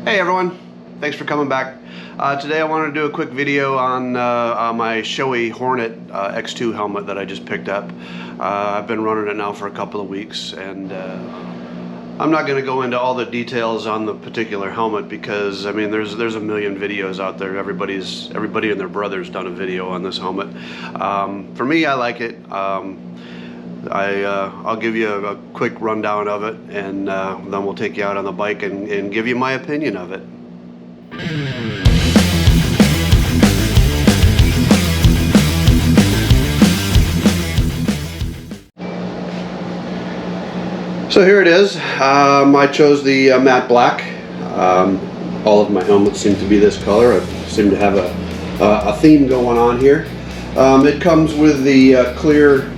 Hey everyone, thanks for coming back. Today I wanted to do a quick video on my Shoei Hornet X2 helmet that I just picked up. I've been running it now for a couple of weeks, and I'm not going to go into all the details on the particular helmet because I mean there's a million videos out there. Everybody and their brother's done a video on this helmet. For me, I like it. I'll give you a quick rundown of it, and then we'll take you out on the bike and give you my opinion of it. So here it is. I chose the matte black. All of my helmets seem to be this color. I seem to have a theme going on here. It comes with the clear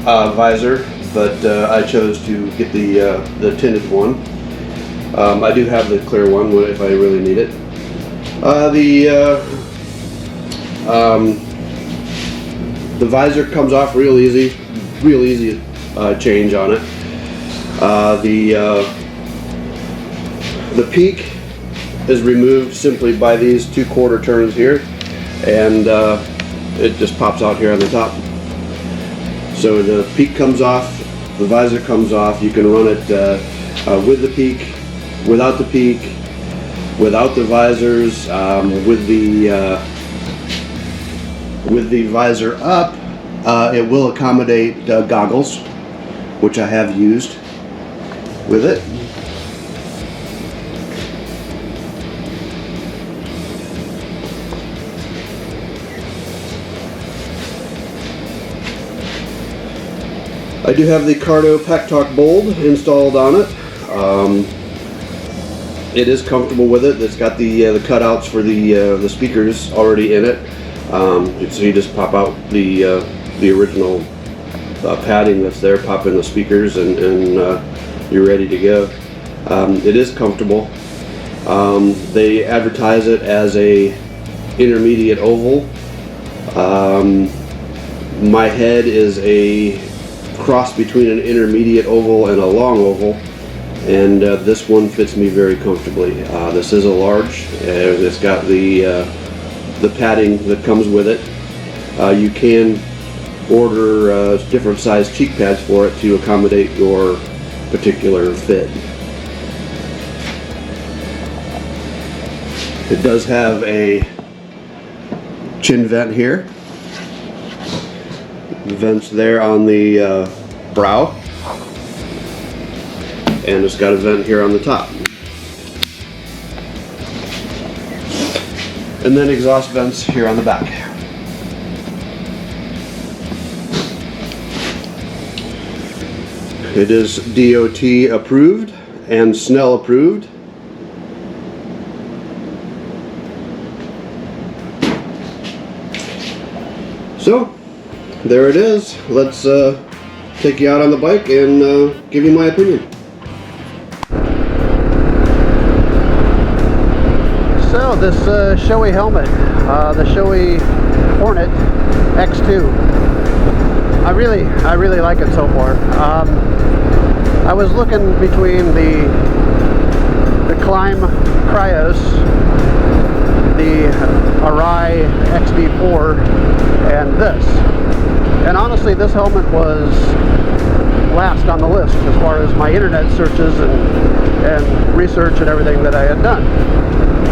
visor, but I chose to get the tinted one. I do have the clear one if I really need it. The visor comes off real easy change on it. The peak is removed simply by these 2/4 turns here, and it just pops out here on the top. So the peak comes off, the visor comes off. You can run it with the peak, without the peak, without the visors, with the visor up. It will accommodate goggles, which I have used with it. I do have the Cardo Pack-Talk Bold installed on it. It is comfortable with it. It's got the cutouts for the speakers already in it. So you just pop out the original padding that's there, pop in the speakers, and you're ready to go. It is comfortable. They advertise it as a intermediate oval. My head is a cross between an intermediate oval and a long oval, and this one fits me very comfortably. This is a large. It's got the padding that comes with it. You can order different size cheek pads for it to accommodate your particular fit. It does have a chin vent here. Vents there on the brow, and it's got a vent here on the top, and then exhaust vents here on the back. It is DOT approved and Snell approved. So there it is. Let's take you out on the bike and give you my opinion. So this Shoei helmet, the Shoei Hornet X2, I really like it so far. I was looking between the Climb Cryos, the Arai XD4, and this. And honestly, this helmet was last on the list as far as my internet searches and research and everything that I had done.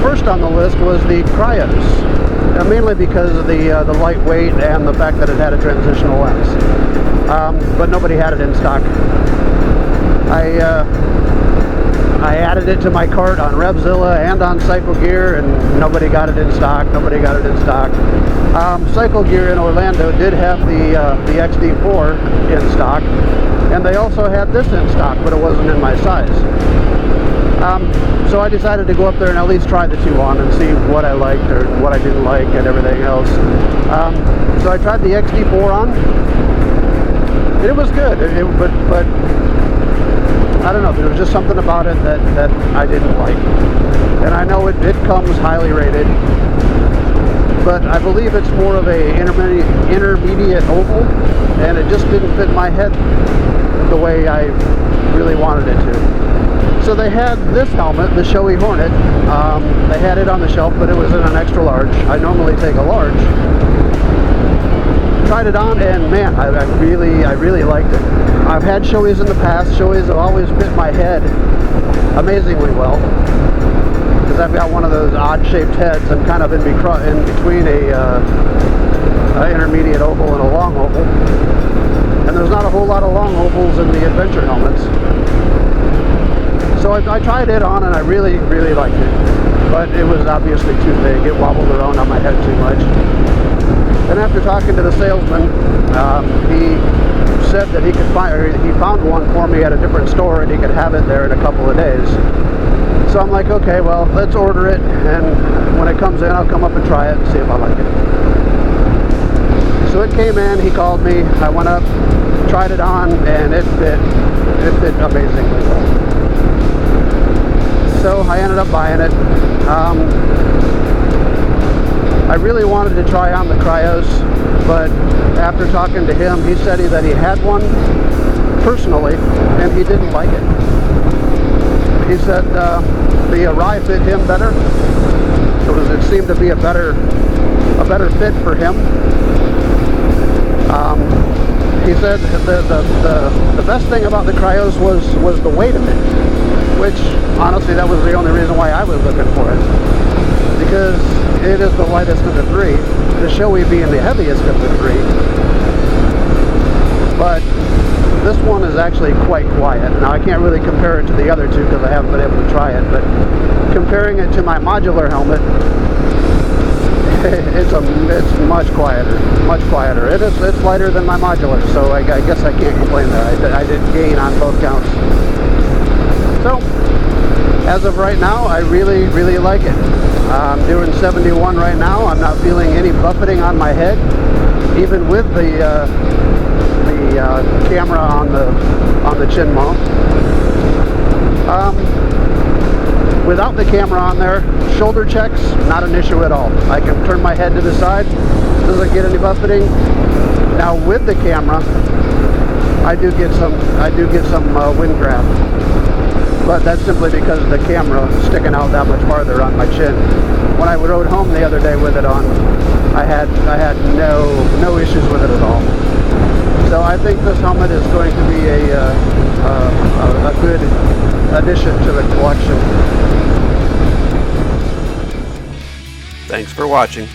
First on the list was the Cryos, mainly because of the lightweight and the fact that it had a transitional lens. But nobody had it in stock. I added it to my cart on Revzilla and on Cycle Gear, and nobody got it in stock. Cycle Gear in Orlando did have the XD4 in stock, and they also had this in stock, but it wasn't in my size. So I decided to go up there and at least try the two on and see what I liked or what I didn't like and everything else. So I tried the XD4 on, and it was good, but I don't know, there was just something about it that I didn't like. And I know it comes highly rated, but I believe it's more of a intermediate oval, and it just didn't fit my head the way I really wanted it to. So they had this helmet, the Shoei Hornet. They had it on the shelf, but it was in an extra large. I normally take a large. Tried it on, and man, I really liked it. I've had Shoeis in the past. Shoeis have always fit my head amazingly well, because I've got one of those odd-shaped heads. I'm kind of in between a intermediate oval and a long oval, and there's not a whole lot of long ovals in the adventure helmets. So I tried it on, and I really liked it, but it was obviously too big. It wobbled around on my head too much. And after talking to the salesman, he said that he found one for me at a different store, and he could have it there in a couple of days. So I'm like, okay, well, let's order it, and when it comes in, I'll come up and try it and see if I like it. So it came in, he called me, I went up, tried it on, and it fit amazingly well. So I ended up buying it. I really wanted to try on the Cryos, but after talking to him, he said that he had one personally, and he didn't like it. He said the Arai fit him better. It seemed to be a better fit for him. He said the best thing about the Cryos was the weight of it, which honestly that was the only reason why I was looking for it, because it is the lightest of the three, the Shoei being the heaviest of the three. But this one is actually quite quiet. Now I can't really compare it to the other two because I haven't been able to try it, but comparing it to my modular helmet, it's much quieter, much quieter. It's lighter than my modular, so I guess I can't complain there. I did gain on both counts. So as of right now, I really like it. I'm doing 71 right now. I'm not feeling any buffeting on my head, even with the camera on the chin mount. Without the camera on there, shoulder checks, not an issue at all. I can turn my head to the side, doesn't get any buffeting. Now with the camera, I do get some wind draft, but that's simply because of the camera sticking out that much farther on my chin. When I rode home the other day with it on, I had no issues with it at all. So I think this helmet is going to be a good addition to the collection. Thanks for watching.